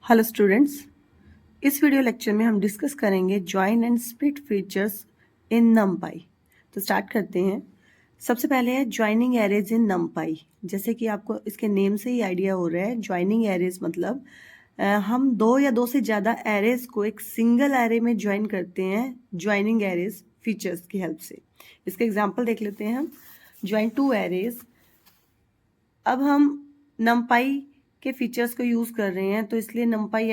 Hello students, इस video lecture में हम डिस्कस करेंगे join and split features in नमपाई। तो स्टार्ट करते हैं। सबसे पहले है ज्वाइनिंग एरेज इन नमपाई। जैसे कि आपको इसके नेम से ही आइडिया हो रहा है, ज्वाइनिंग एरेज मतलब हम दो या दो से ज़्यादा एरेज को एक सिंगल एरे में ज्वाइन करते हैं ज्वाइनिंग एरेज फीचर्स की हेल्प से। इसका एग्जाम्पल देख लेते हैं हम। Join two arrays. अब हम नमपाई के फीचर्स को यूज़ कर रहे हैं, तो इसलिए नमपाई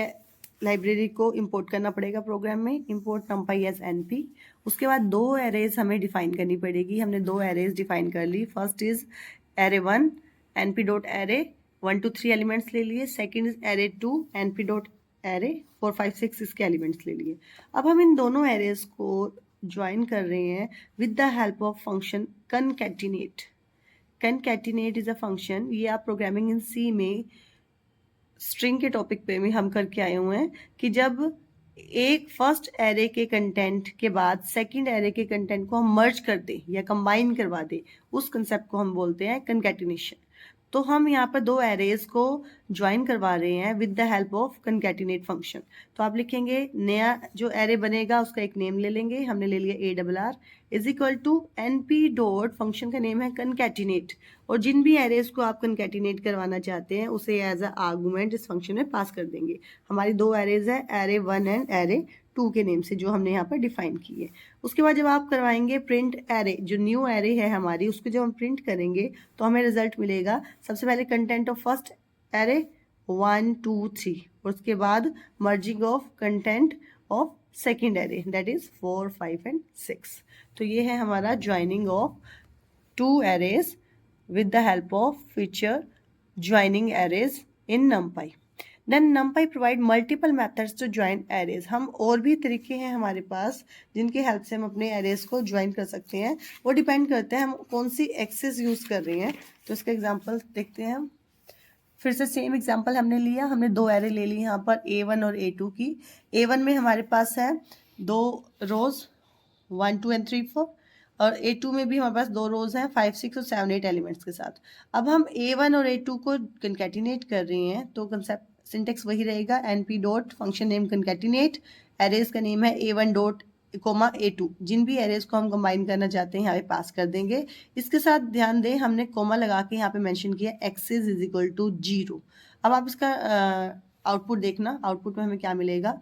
लाइब्रेरी को इंपोर्ट करना पड़ेगा प्रोग्राम में। Import NumPy as NP. उसके बाद दो एरेज हमें डिफाइन करनी पड़ेगी। हमने दो एरेज डिफाइन कर ली। First is array 1 NP dot array 1 to 3 elements ले लिए। Second is array 2 NP dot array 4 5 6 इसके एलिमेंट्स ले लिए। अब हम इन दोनों एरेज को ज्वाइन कर रहे हैं with the help of function concatenate. Concatenate is a function, ये आप प्रोग्रामिंग इन सी में स्ट्रिंग के टॉपिक पे में हम करके आए हुए हैं कि जब एक फर्स्ट एरे के कंटेंट के बाद सेकंड एरे के कंटेंट को हम मर्ज कर दें या कंबाइन करवा दें, उस कंसेप्ट को हम बोलते हैं कनकैटिनेशन। तो हम यहाँ पर दो एरेज को ज्वाइन करवा रहे हैं with the help of concatenate function. तो आप लिखेंगे, नया जो एरे बनेगा उसका एक नेम ले लेंगे। हमने ले लिया ARR is equal to NP dot, function का नेम है कनकैटिनेट, और जिन भी एरेज को आप कनकैटिनेट करवाना चाहते हैं उसे एज अ आर्गुमेंट इस फंक्शन में पास कर देंगे। हमारी दो एरेज है, एरे 1 एंड एरे 2 के नेम से, जो हमने यहाँ पर डिफाइन की है। उसके बाद जब आप करवाएंगे प्रिंट एरे, जो न्यू एरे है हमारी, उसको जब हम प्रिंट करेंगे तो हमें रिजल्ट मिलेगा। सबसे पहले कंटेंट ऑफ फर्स्ट एरे 1 2 3, और उसके बाद merging of content of second array that is 4 5 and 6। तो ये है हमारा joining of two arrays with the help of feature joining arrays in NumPy. Then NumPy provide multiple methods to join arrays. हम और भी तरीके हैं हमारे पास जिनकी हेल्प से हम अपने एरेज को ज्वाइन कर सकते हैं। वो डिपेंड करते हैं हम कौन सी एक्सेस यूज कर रहे हैं। तो इसका एग्जांपल देखते हैं हम। फिर से सेम एग्जांपल हमने लिया, हमने दो एरे ले ली यहाँ पर A1 और A2 की। A1 में हमारे पास है दो रोज 1 2 एंड 3 4, और A2 में भी हमारे पास दो रोज हैं 5 6 और 7 8 एलिमेंट्स के साथ। अब हम A1 और A2 को कंकैटिनेट कर रहे हैं, तो कंसेप्ट सिंटेक्स वही रहेगा, np dot function name concatenate, arrays का नेम है A1 डॉट कोमा A2। जिन भी एरेज को हम कंबाइन करना चाहते हैं यहाँ पे पास कर देंगे। इसके साथ ध्यान दें, हमने कोमा लगा के यहाँ पे मेंशन किया एक्सेस इज इक्वल टू 0। अब आप इसका आउटपुट देखना, आउटपुट में हमें क्या मिलेगा।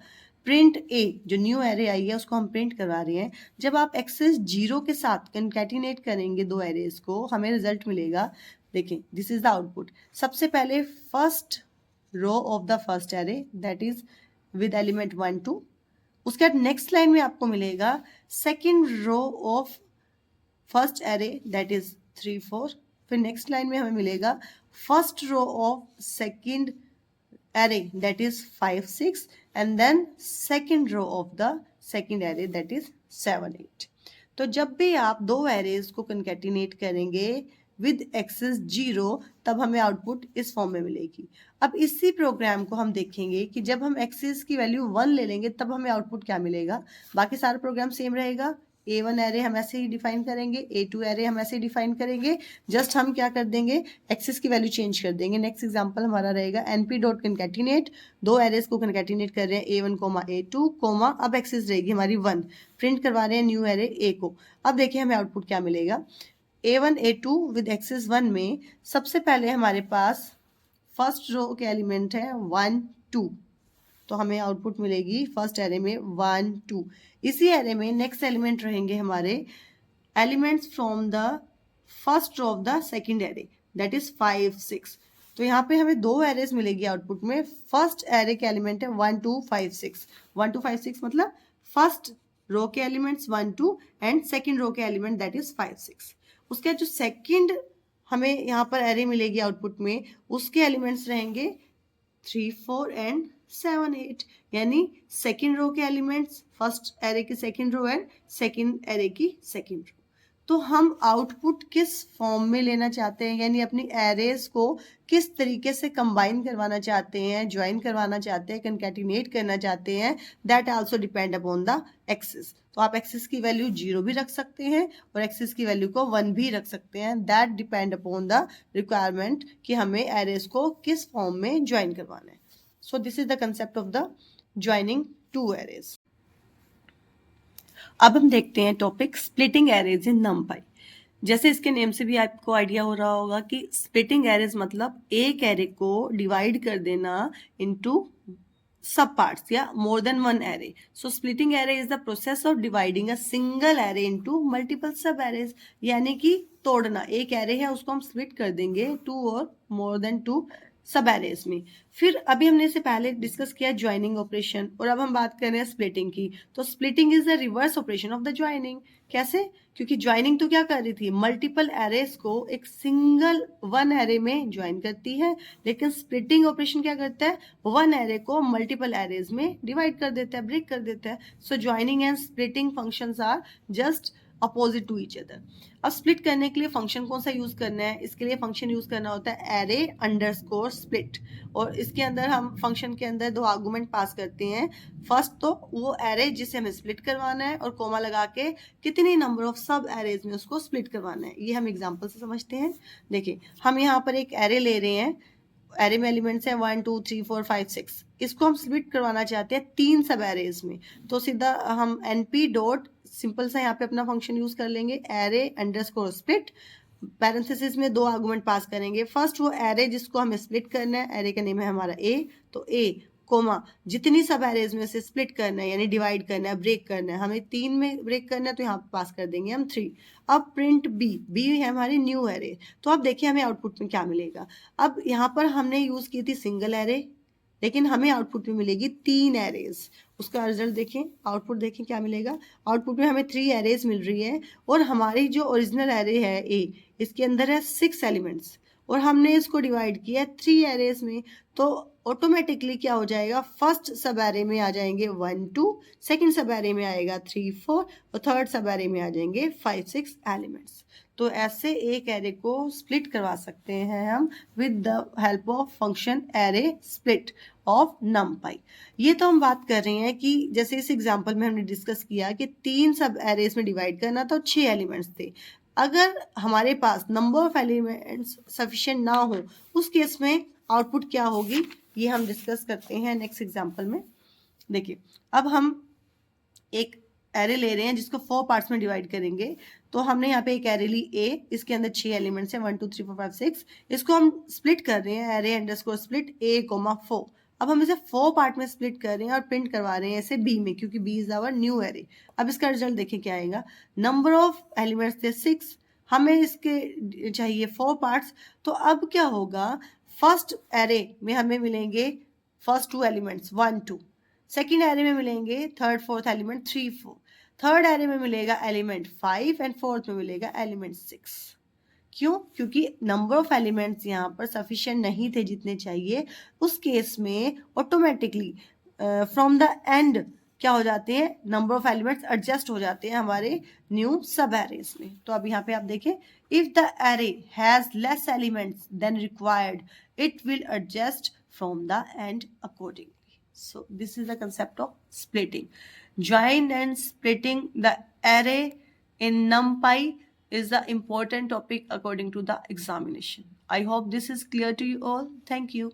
प्रिंट ए, जो न्यू एरे आई है उसको हम प्रिंट करवा रहे हैं। जब आप एक्सेस 0 के साथ कंकैटिनेट करेंगे दो एरेज को, हमें रिजल्ट मिलेगा। देखें, दिस इज द आउटपुट। सबसे पहले first row of the first array that is with element 1 2। उसके बाद नेक्स्ट लाइन में आपको मिलेगा second row of first array that is 3 4। फिर नेक्स्ट लाइन में हमें मिलेगा first row of second array that is 5 6, and then second row of the second array that is 7 8। तो जब भी आप दो एरेज को कंकैटिनेट करेंगे विद एक्सेस 0, तब हमें आउटपुट इस फॉर्म में मिलेगी। अब इसी प्रोग्राम को हम देखेंगे कि जब हम एक्सेस की वैल्यू 1 ले लेंगे तब हमें आउटपुट क्या मिलेगा। बाकी सारा प्रोग्राम सेम रहेगा। A1 एरे हम ऐसे ही डिफाइन करेंगे, A2 एरे हम ऐसे ही डिफाइन करेंगे। जस्ट हम क्या कर देंगे, एक्सेस की वैल्यू चेंज कर देंगे। नेक्स्ट एग्जांपल हमारा रहेगा np डॉट कंकैटिनेट, दो एरेज को कंकैटिनेट कर रहे हैं A1 कोमा A2 कोमा, अब एक्सेस रहेगी हमारी 1, प्रिंट करवा रहे हैं न्यू एरे A को। अब देखिए हमें आउटपुट क्या मिलेगा। A1 A2 विद एक्सेस 1 में सबसे पहले हमारे पास फर्स्ट रो के एलिमेंट है 1 2, तो हमें आउटपुट मिलेगी फर्स्ट एरे में 1 2। इसी एरे में नेक्स्ट एलिमेंट रहेंगे हमारे elements from the first row of the second array that is 5 6। तो यहाँ पे हमें दो एरेज मिलेगी आउटपुट में। फर्स्ट एरे के एलिमेंट है 1 2 5 6। 1 2 5 6 मतलब फर्स्ट रो के एलिमेंट्स 1 2 एंड सेकंड रो के एलिमेंट दैट इज 5 6। उसके जो सेकंड हमें यहाँ पर एरे मिलेगी आउटपुट में, उसके एलिमेंट्स रहेंगे 3 4 एंड 7 8, यानी सेकेंड रो के एलिमेंट्स फर्स्ट एरे की second row and second array की सेकेंड रो। तो हम आउटपुट किस फॉर्म में लेना चाहते हैं, यानी अपनी एरेज को किस तरीके से कंबाइन करवाना चाहते हैं, ज्वाइन करवाना चाहते हैं, कंकैटिनेट करना चाहते हैं, that also depend upon the axis. तो आप एक्सेस की वैल्यू 0 भी रख सकते हैं और एक्सेस की वैल्यू को 1 भी रख सकते हैं। That depend upon the requirement कि हमें एरेज को किस फॉर्म में ज्वाइन करवाना है। So this is the concept of the joining two arrays. अब हम देखते हैं टॉपिक स्प्लिटिंग एरेज इन नमपाई। जैसे इसके नेम से भी आपको आइडिया हो रहा होगा कि स्प्लिटिंग एरेज मतलब एक एरे को डिवाइड कर देना इनटू सब पार्ट्स या more than one array. So splitting array is the process of dividing a single array into multiple सब एरेज, यानी कि तोड़ना। एक एरे है उसको हम स्प्लिट कर देंगे टू और मोर देन टू सब एरेज में। फिर अभी हमने इससे पहले डिस्कस किया ज्वाइनिंग ऑपरेशन, और अब हम बात कर रहे हैं स्प्लिटिंग की। तो splitting is the reverse operation of the joining. कैसे? क्योंकि ज्वाइनिंग तो क्या कर रही थी, मल्टीपल एरेज को एक सिंगल वन एरे में ज्वाइन करती है, लेकिन स्प्लिटिंग ऑपरेशन क्या करता है, वन एरे को मल्टीपल एरेज में डिवाइड कर देता है, ब्रेक कर देता है। So joining and splitting functions are just opposite to each other. अब स्प्लिट करने के लिए फंक्शन कौन सा यूज करना है, इसके लिए फंक्शन यूज करना होता है एरे अंडरस्कोर स्प्लिट, और इसके अंदर हम फंक्शन के अंदर दो आर्गुमेंट पास करते हैं। फर्स्ट तो वो एरे जिसे हमें स्प्लिट करवाना है, और कोमा लगा के कितनी नंबर ऑफ सब एरेज में उसको स्प्लिट करवाना है, ये हम एग्जाम्पल से समझते हैं। देखिए हम यहाँ पर एक एरे ले रहे हैं, एरे में एलिमेंट्स हैं 1 2 3 4 5 6। इसको हम स्प्लिट करवाना चाहते हैं तीन सब एरेज में, तो सीधा हम np डॉट सिंपल सा यहाँ पे अपना फंक्शन यूज कर लेंगे, एरे अंडरस्कोर स्प्लिट, पैरेंथेसिस में दो आर्गुमेंट पास करेंगे। फर्स्ट वो एरे जिसको हमें स्प्लिट करना है, एरे का नेम है हमारा ए, तो ए कोमा जितनी सब एरेज में से स्प्लिट करना है यानी डिवाइड करना है, ब्रेक करना है, हमें तीन में ब्रेक करना है, तो यहाँ पास कर देंगे हम 3। अब प्रिंट बी, बी है हमारी न्यू एरे। तो अब देखिए हमें आउटपुट में क्या मिलेगा। अब यहाँ पर हमने यूज की थी सिंगल एरे, लेकिन हमें आउटपुट में मिलेगी तीन एरेज। उसका रिजल्ट देखें, आउटपुट देखें क्या मिलेगा। आउटपुट में हमें 3 एरेज मिल रही है, और हमारी जो ओरिजिनल एरे है ए, इसके अंदर है 6 एलिमेंट्स, और हमने इसको डिवाइड किया 3 एरेज में। तो ऑटोमेटिकली क्या हो जाएगा, फर्स्ट सब एरे में आ जाएंगे 1 2, सेकंड सब एरे में आएगा 3 4, और थर्ड सब एरे में आ जाएंगे 5 6 एलिमेंट्स। तो ऐसे एक एरे को स्प्लिट करवा सकते हैं हम with the help of function array split of numpy। ये तो हम बात कर रहे हैं कि जैसे इस एग्जांपल में हमने डिस्कस किया कि तीन सब एरेज में डिवाइड करना था, 6 एलिमेंट्स थे। अगर हमारे पास नंबर ऑफ एलिमेंट्स सफिशिएंट ना हो, उस केस में आउटपुट क्या होगी, ये हम डिस्कस करते हैं नेक्स्ट एग्जांपल में। देखिए अब हम एक एरे ले रहे हैं जिसको 4 पार्ट्स में डिवाइड करेंगे। तो हमने यहाँ पे एक एरे ली ए, इसके अंदर 6 एलिमेंट्स हैं 1 2 3 4 5 6। इसको हम स्प्लिट कर रहे हैं, array underscore split A comma 4। अब हम इसे 4 पार्ट में स्प्लिट कर रहे हैं और प्रिंट करवा रहे हैं इसे बी में, क्योंकि B is our new array. अब इसका रिजल्ट देखिए क्या आएगा। नंबर ऑफ एलिमेंट्स थे 6, हमें इसके चाहिए 4 पार्ट्स। तो अब क्या होगा, फर्स्ट एरे में हमें मिलेंगे फर्स्ट 2 एलिमेंट्स 1 2, सेकेंड एरे में मिलेंगे third fourth element 3 4, third array में मिलेगा एलिमेंट 5, एंड फोर्थ में मिलेगा एलिमेंट 6। क्यों? क्योंकि नंबर ऑफ एलिमेंट्स यहाँ पर सफिशिएंट नहीं थे जितने चाहिए। उस केस में ऑटोमेटिकली फ्रॉम द एंड क्या हो जाते हैं, नंबर ऑफ एलिमेंट्स एडजस्ट हो जाते हैं हमारे न्यू सब एरेज में। तो अब यहाँ पे आप देखें, if the array has less elements than required, it will adjust from the end accordingly. So this is the concept of splitting. Join and splitting the array in NumPy is the important topic according to the examination. I hope this is clear to you all. Thank you.